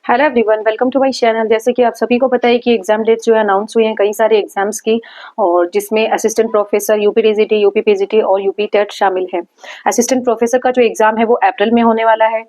Hello everyone, welcome to my channel. जैसे कि आप सभी को पता है कि एग्जाम डेट्स जो है अनाउंस हुए हैं कई सारे एग्जाम्स की, और जिसमें assistant professor, UP TGT, UP PGT और यूपी टेट शामिल है। असिस्टेंट प्रोफेसर का जो एग्जाम है वो अप्रैल में होने वाला है।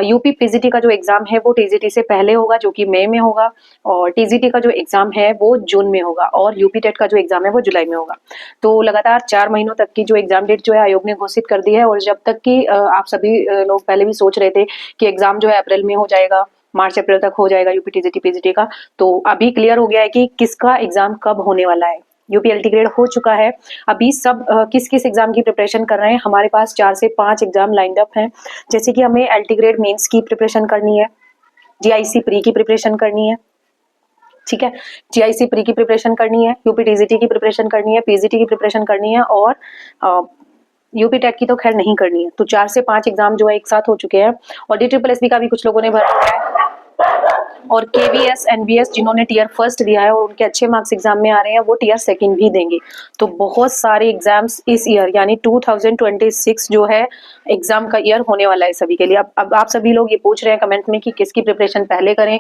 यूपी पीजीटी का जो एग्जाम है वो टीजीटी से पहले होगा, जो कि मई में होगा, और टीजीटी का जो एग्जाम है वो जून में होगा, और यूपी टेट का जो एग्जाम है वो जुलाई में होगा। तो लगातार 4 महीनों तक की जो एग्जाम डेट जो है आयोग ने घोषित कर दी है। और जब तक कि आप सभी लोग पहले भी सोच रहे थे कि एग्जाम जो है अप्रैल में हो जाएगा, मार्च अप्रैल तक हो जाएगा यूपी टीजीटी पीजीटी का, तो अभी क्लियर हो गया है कि किसका एग्जाम कब होने वाला है। यूपी एल्टीग्रेड हो चुका है। अभी सब किस किस एग्जाम की प्रिपरेशन कर रहे हैं, हमारे पास 4 से 5 एग्जाम लाइंड अप हैं। जैसे कि हमें एल्टीग्रेड मेंस की प्रिपरेशन करनी है, जीआईसी प्री की प्रिपरेशन करनी है, ठीक है, जीआईसी प्री की प्रिपरेशन करनी है, यूपी टीजीटी की प्रिपरेशन करनी है, पीजीटी की प्रिपरेशन करनी है, और यूपी टेट की तो खैर नहीं करनी है। तो 4 से 5 एग्जाम जो है एक साथ हो चुके हैं, और DSSB का भी कुछ लोगों ने भरा हुआ है, और केवीएस एनवीएस जिन्होंने टीयर फर्स्ट दिया है और उनके अच्छे मार्क्स एग्जाम में आ रहे हैं वो टीयर सेकंड भी देंगे। तो बहुत सारे एग्जाम्स इस ईयर यानी 2026 जो है एग्जाम का ईयर होने वाला है सभी के लिए। अब आप सभी लोग ये पूछ रहे हैं कमेंट में कि किसकी प्रिपरेशन पहले करें,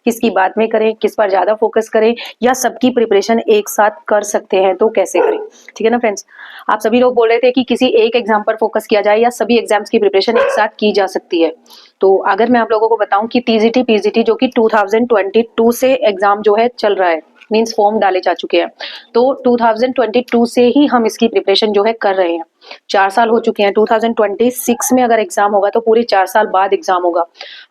किसकी बाद में करें, किस पर ज्यादा फोकस करें, या सबकी प्रिपरेशन एक साथ कर सकते हैं तो कैसे करें। ठीक है ना फ्रेंड्स, आप सभी लोग बोल रहे थे कि किसी एक एग्जाम पर फोकस किया जाए या सभी एग्जाम्स की प्रिपरेशन एक साथ की जा सकती है। तो अगर मैं आप लोगों को बताऊं कि टीजीटी पीजीटी जो कि 2022 से एग्जाम जो है चल रहा है, मींस फॉर्म डाले जा चुके हैं, तो 2022 से ही हम इसकी प्रिपरेशन जो है कर रहे हैं। 4 साल हो चुके हैं। 2026 में अगर एग्जाम होगा तो पूरे 4 साल बाद एग्जाम होगा,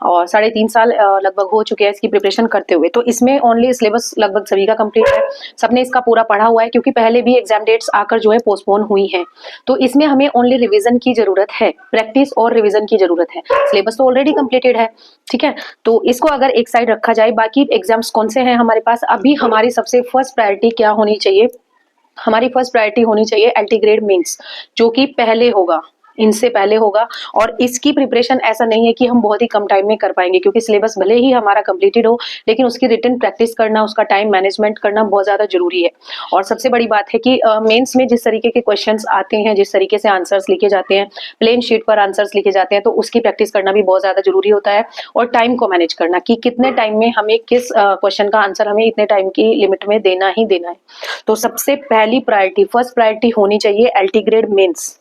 और 3.5 साल लगभग हो चुके हैं इसकी प्रिपरेशन करते हुए। तो इसमें ओनली सिलेबस लगभग सभी का कंप्लीट है, सबने इसका पूरा पढ़ा हुआ है, क्योंकि पहले भी एग्जाम डेट्स आकर जो है पोस्टपोन हुई हैं। तो इसमें हमें ओनली रिवीजन की जरूरत है, प्रैक्टिस और रिवीजन की जरूरत है। सिलेबस तो ऑलरेडी कंप्लीटेड है, ठीक है। तो इसको अगर एक साइड रखा जाए, बाकी एग्जाम्स कौन से हैं हमारे पास, अभी हमारी सबसे फर्स्ट प्रायोरिटी क्या होनी चाहिए, हमारी फर्स्ट प्रायोरिटी होनी चाहिए एल्टीग्रेड मेंस, जो कि पहले होगा, इनसे पहले होगा। और इसकी प्रिपरेशन ऐसा नहीं है कि हम बहुत ही कम टाइम में कर पाएंगे, क्योंकि सिलेबस भले ही हमारा कंप्लीटेड हो, लेकिन उसकी रिटन प्रैक्टिस करना, उसका टाइम मैनेजमेंट करना बहुत ज्यादा जरूरी है। और सबसे बड़ी बात है कि मेंस में जिस तरीके के क्वेश्चंस आते हैं, जिस तरीके से आंसर्स लिखे जाते हैं, प्लेन शीट पर आंसर्स लिखे जाते हैं, तो उसकी प्रैक्टिस करना भी बहुत ज्यादा जरूरी होता है। और टाइम को मैनेज करना कि कितने टाइम में हमें किस क्वेश्चन का आंसर हमें इतने टाइम की लिमिट में देना ही देना है। तो सबसे पहली प्रायोरिटी, फर्स्ट प्रायोरिटी होनी चाहिए एल्टीग्रेड मेंस,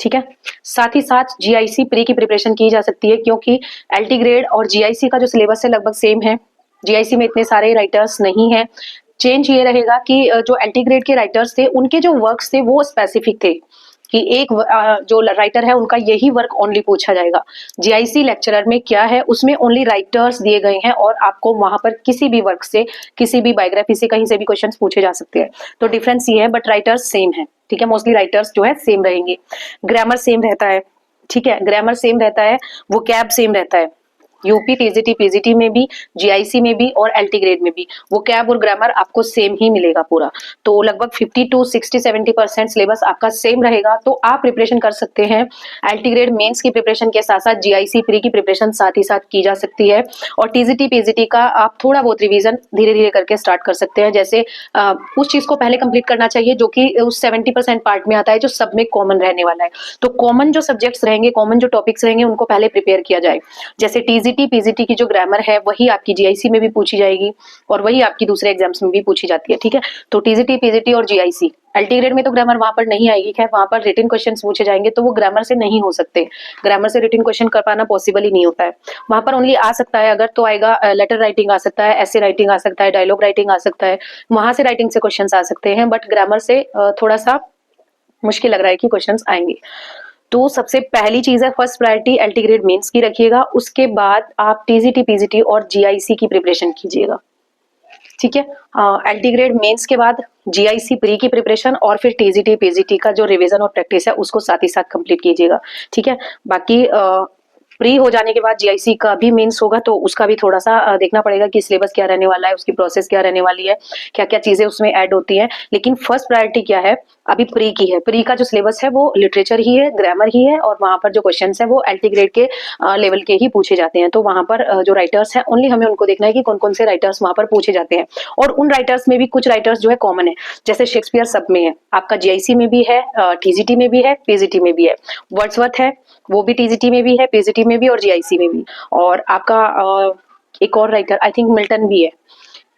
ठीक है। साथ ही साथ जीआईसी प्री की प्रिपरेशन की जा सकती है, क्योंकि एल्टीग्रेड और जीआईसी का जो सिलेबस है लगभग सेम है। जीआईसी में इतने सारे राइटर्स नहीं है। चेंज ये रहेगा कि जो एल्टीग्रेड के राइटर्स थे उनके जो वर्क्स थे वो स्पेसिफिक थे, कि एक जो राइटर है उनका यही वर्क ओनली पूछा जाएगा। जीआईसी लेक्चरर में क्या है, उसमें ओनली राइटर्स दिए गए हैं, और आपको वहां पर किसी भी वर्क से, किसी भी बायोग्राफी से, कहीं से भी क्वेश्चंस पूछे जा सकते हैं। तो डिफरेंस ये है, बट राइटर्स सेम है, ठीक है। मोस्टली राइटर्स जो है सेम रहेंगे। ग्रामर सेम रहता है, ठीक है, ग्रामर सेम रहता है, वो कैब सेम रहता है, यूपी टीजीटी पीजीटी में भी, जीआईसी में भी, और एल्टीग्रेड में भी वो कैब और ग्रामर आपको सेम ही मिलेगा पूरा। तो लगभग 50 to 60-70% सिलेबस आपका सेम रहेगा। तो आप प्रिपरेशन कर सकते हैं। एल्टीग्रेड मेंस की प्रिपरेशन के साथ साथ जीआईसी प्री की प्रिपरेशन साथ ही साथ की जा सकती है। और टीजीटी पीजीटी का आप थोड़ा बहुत रिवीजन धीरे धीरे करके स्टार्ट कर सकते हैं। जैसे उस चीज को पहले कंप्लीट करना चाहिए जो कि उस 70% पार्ट में आता है, जो सब में कॉमन रहने वाला है। तो कॉमन जो सब्जेक्ट्स रहेंगे, कॉमन जो टॉपिक्स रहेंगे, उनको पहले प्रिपेयर किया जाए। जैसे टीजीटी पीजीटी की जो ग्रामर है वही आपकी जीआईसी में भी पूछी जाएगी, और वही आपकी दूसरे एग्जाम्स में भी पूछी जाती है, ठीक है। तो टीजीटी पीजीटी और जीआईसी, एल्टीग्रेड में तो ग्रामर वहां पर नहीं आएगी, खैर वहां पर रिटन क्वेश्चंस पूछे जाएंगे, तो वो ग्रामर से नहीं हो सकते। ग्रामर से रिटन क्वेश्चन कर पाना पॉसिबल ही नहीं होता है। वहां पर ओनली आ सकता है, अगर तो आएगा लेटर राइटिंग आ सकता है, ऐसे राइटिंग आ सकता है, डायलॉग राइटिंग आ सकता है, वहां से राइटिंग से क्वेश्चन आ सकते हैं, बट ग्रामर से थोड़ा सा मुश्किल लग रहा है कि क्वेश्चंस आएंगे। तो सबसे पहली चीज है, फर्स्ट प्रायोरिटी एल्टीग्रेड मेंस की रखिएगा। उसके बाद आप टीजीटी पीजीटी और जीआईसी की प्रिपरेशन कीजिएगा, ठीक है। एल्टीग्रेड मेंस के बाद जीआईसी प्री की प्रिपरेशन, और फिर टीजीटी पीजीटी का जो रिवीजन और प्रैक्टिस है उसको साथ ही साथ कंप्लीट कीजिएगा, ठीक है। बाकी प्री हो जाने के बाद जीआईसी का भी मेंस होगा, तो उसका भी थोड़ा सा देखना पड़ेगा कि सिलेबस क्या रहने वाला है, उसकी प्रोसेस क्या रहने वाली है, क्या क्या चीजें उसमें ऐड होती हैं। लेकिन फर्स्ट प्रायोरिटी क्या है, अभी प्री की है। प्री का जो सिलेबस है वो लिटरेचर ही है, ग्रामर ही है, और वहां पर जो क्वेश्चंस है वो एल्टीग्रेड के लेवल के ही पूछे जाते हैं। तो वहां पर जो राइटर्स हैं ओनली हमें उनको देखना है कि कौन कौन से राइटर्स वहां पर पूछे जाते हैं। और उन राइटर्स में भी कुछ राइटर्स जो है कॉमन है, जैसे शेक्सपियर सब में है, आपका जीआईसी में भी है, टीजीटी में भी है, पीजीटी में भी है। वर्ड्सवर्थ है, वो भी टीजीटी में भी है, पीजीटी में भी, और जीआईसी में भी। और आपका एक और राइटर आई थिंक मिल्टन भी है,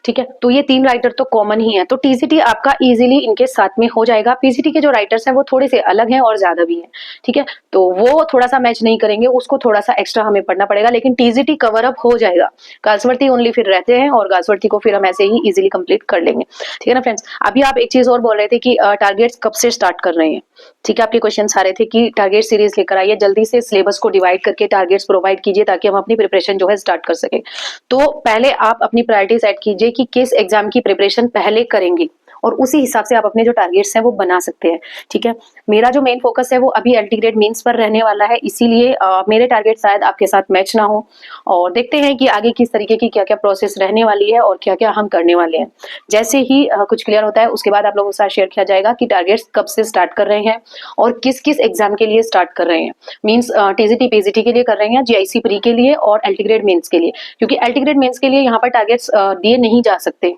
ठीक है। तो ये 3 राइटर तो कॉमन ही है, तो टीजीटी आपका इजीली इनके साथ में हो जाएगा। पीजीटी के जो राइटर्स हैं वो थोड़े से अलग हैं और ज्यादा भी हैं, ठीक है। तो वो थोड़ा सा मैच नहीं करेंगे, उसको थोड़ा सा एक्स्ट्रा हमें पढ़ना पड़ेगा, लेकिन टीजीटी कवर अप हो जाएगा। गाजवर्थी ओनली फिर रहते हैं और गाजवर्थी को फिर हम ऐसे ही इजीली कंप्लीट कर लेंगे, ठीक है ना फ्रेंड्स। अभी आप एक चीज और बोल रहे थे कि टारगेट्स कब से स्टार्ट कर रहे हैं, ठीक है। आपके क्वेश्चन आ रहे थे कि टारगेट सीरीज लेकर आइए, जल्दी से सिलेबस को डिवाइड करके टारगेट्स प्रोवाइड कीजिए ताकि हम अपनी प्रिपरेशन जो है स्टार्ट कर सके। तो पहले आप अपनी प्रायोरिटी सेट कीजिए कि किस एग्जाम की प्रिपरेशन पहले करेंगे और उसी हिसाब से आप अपने जो टारगेट्स हैं वो बना सकते हैं, ठीक है। मेरा जो मेन फोकस है वो अभी एलटी ग्रेड मेंस पर रहने वाला है, इसीलिए मेरे टारगेट शायद आपके साथ मैच ना हो, और देखते हैं कि आगे किस तरीके की क्या क्या प्रोसेस रहने वाली है और क्या क्या हम करने वाले हैं। जैसे ही कुछ क्लियर होता है उसके बाद आप लोगों के साथ शेयर किया जाएगा कि टारगेट्स कब से स्टार्ट कर रहे हैं और किस किस एग्जाम के लिए स्टार्ट कर रहे हैं। मीन्स टीजीटी पीजीटी के लिए कर रहे हैं, जीआईसी प्री के लिए और एलटी ग्रेड मेंस के लिए, क्योंकि एलटी ग्रेड मेंस के लिए यहाँ पर टारगेट्स दिए नहीं जा सकते।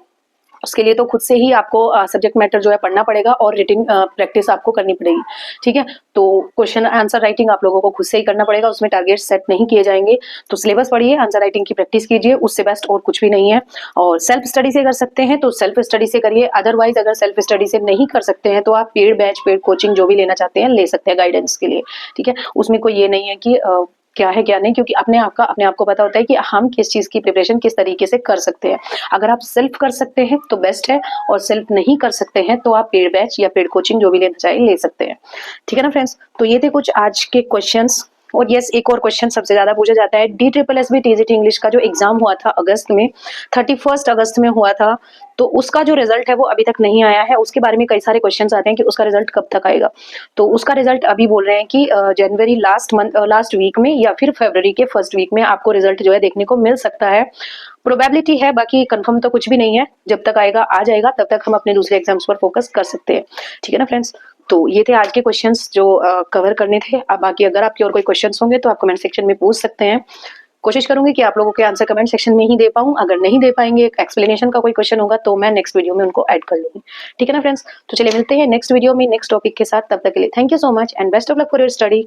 उसके लिए तो खुद से ही आपको सब्जेक्ट मैटर जो है पढ़ना पड़ेगा और रीडिंग प्रैक्टिस आपको करनी पड़ेगी, ठीक है। तो क्वेश्चन आंसर राइटिंग आप लोगों को खुद से ही करना पड़ेगा, उसमें टारगेट सेट नहीं किए जाएंगे। तो सिलेबस पढ़िए, आंसर राइटिंग की प्रैक्टिस कीजिए, उससे बेस्ट और कुछ भी नहीं है। और सेल्फ स्टडी से कर सकते हैं तो सेल्फ स्टडी से करिए, अदरवाइज अगर सेल्फ स्टडी से नहीं कर सकते हैं तो आप पेड बैच, पेड कोचिंग जो भी लेना चाहते हैं ले सकते हैं गाइडेंस के लिए, ठीक है। उसमें कोई ये नहीं है कि क्या है क्या नहीं, क्योंकि अपने आप को पता होता है कि हम किस चीज की प्रिपरेशन किस तरीके से कर सकते हैं। अगर आप सेल्फ कर सकते हैं तो बेस्ट है, और सेल्फ नहीं कर सकते हैं तो आप पेड बैच या पेड कोचिंग जो भी लेना चाहिए ले सकते हैं, ठीक है ना फ्रेंड्स। तो ये थे कुछ आज के क्वेश्चंस। और यस, एक और क्वेश्चन सबसे ज्यादा पूछा जाता है, DSSB टीजीटी इंग्लिश का जो एग्जाम हुआ था अगस्त में, 31 अगस्त में हुआ था, तो उसका जो रिजल्ट है वो अभी तक नहीं आया है। उसके बारे में कई सारे क्वेश्चंस आते हैं कि उसका रिजल्ट कब तक आएगा। तो उसका रिजल्ट अभी बोल रहे हैं कि जनवरी लास्ट वीक में या फिर फरवरी के फर्स्ट वीक में आपको रिजल्ट जो है देखने को मिल सकता है। प्रोबेबिलिटी है, बाकी कंफर्म तो कुछ भी नहीं है। जब तक आएगा आ जाएगा, तब तक हम अपने दूसरे एग्जाम्स पर फोकस कर सकते हैं, ठीक है ना फ्रेंड्स। तो ये थे आज के क्वेश्चंस जो कवर करने थे। अब बाकी अगर आपके और कोई क्वेश्चंस होंगे तो आप कमेंट सेक्शन में पूछ सकते हैं। कोशिश करूंगी कि आप लोगों के आंसर कमेंट सेक्शन में ही दे पाऊं। अगर नहीं दे पाएंगे, एक्सप्लेनेशन का कोई क्वेश्चन होगा तो मैं नेक्स्ट वीडियो में उनको ऐड कर लूंगी, ठीक है ना फ्रेंड्स। तो चलिए मिलते हैं नेक्स्ट वीडियो में नेक्स्ट टॉपिक के साथ। तब तक के लिए thank you so much and best of luck for your study.